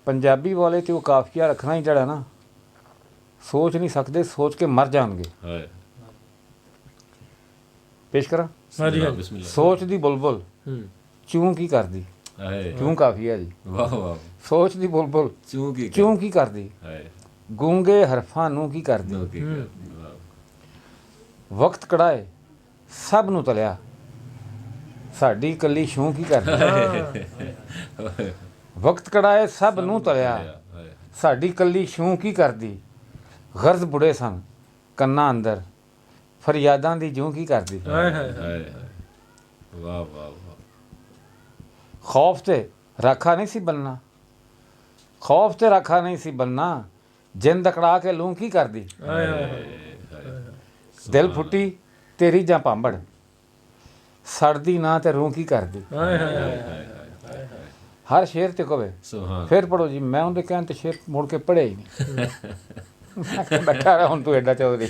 ਪੰਜਾਬੀ ਵਾਲੇ ਤੇ ਉਹ ਕਾਫੀਆ ਰੱਖਣਾ ਹੀ ਜਿਹੜਾ ਨਾ ਸੋਚ ਨਹੀਂ ਸਕਦੇ, ਸੋਚ ਕੇ ਮਰ ਜਾਣਗੇ। ਪੇਸ਼ ਕਰਾਂ? ਹਾਂਜੀ ਹਾਂਜੀ। ਸੋਚ ਦੀ ਬੁਲਬੁਲ ਚੂੰ ਕੀ ਕਰਦੀ? ਚੂੰ ਕਾਫੀਆ ਜੀ। ਵਾਹ ਵਾਹ। ਸੋਚ ਦੀ ਬੁਲਬੁਲ ਚੂੰ ਕੀ ਕਰਦੀ? ਗੂੰਗੇ ਹਰਫਾਂ ਨੂੰ ਕੀ ਕਰਦੀ? ਵਕਤ ਕੜਾਏ ਸਭ ਨੂੰ ਤਲਿਆ, ਸਾਡੀ ਇਕੱਲੀ ਛੂੰ ਕੀ ਕਰਦੀ? ਵਕਤ ਕੜਾਏ ਸਭ ਨੂੰ ਤਲਿਆ, ਸਾਡੀ ਇਕੱਲੀ ਛੂੰ ਕੀ ਕਰਦੀ? ਗਰਜ਼ ਬੁੜੇ ਸਨ ਕੰਨਾਂ ਅੰਦਰ, ਫਰਿਆਦਾਂ ਦੀ ਜੂੰ ਕੀ ਕਰਦੀ? ਵਾਹ ਵਾਹ। ਖੌਫ ਤੇ ਰਾਖਾ ਨਹੀਂ ਸੀ ਬਣਨਾ, ਖੌਫ ਤੇ ਰਾਖਾ ਨਹੀਂ ਸੀ ਬਣਨਾ, ਜਿੰਦ ਅਕੜਾ ਕੇ ਲੂੰ ਕੀ ਕਰਦੀ? ਦਿਲ ਫੁੱਟੀ ਤੇਰੀ ਜਾਂ ਭਾਂਬੜ, ਸੜਦੀ ਨਾ ਤੇ ਰੂੰ ਕੀ ਕਰਦੀ? ਹਰ ਸ਼ੇਰ ਤੇ ਕਵੇ ਫਿਰ ਪੜ੍ਹੋ ਜੀ। ਮੈਂ ਉਹਦੇ ਕਹਿਣ ਤੇ ਸ਼ੇਰ ਮੁੜ ਕੇ ਪੜ੍ਹਿਆ ਹੀ ਨਹੀਂ। ਮੈਂ ਕਿਹਾ ਹੁਣ ਤੂੰ ਐਡਾ ਚੌਧਰੀ।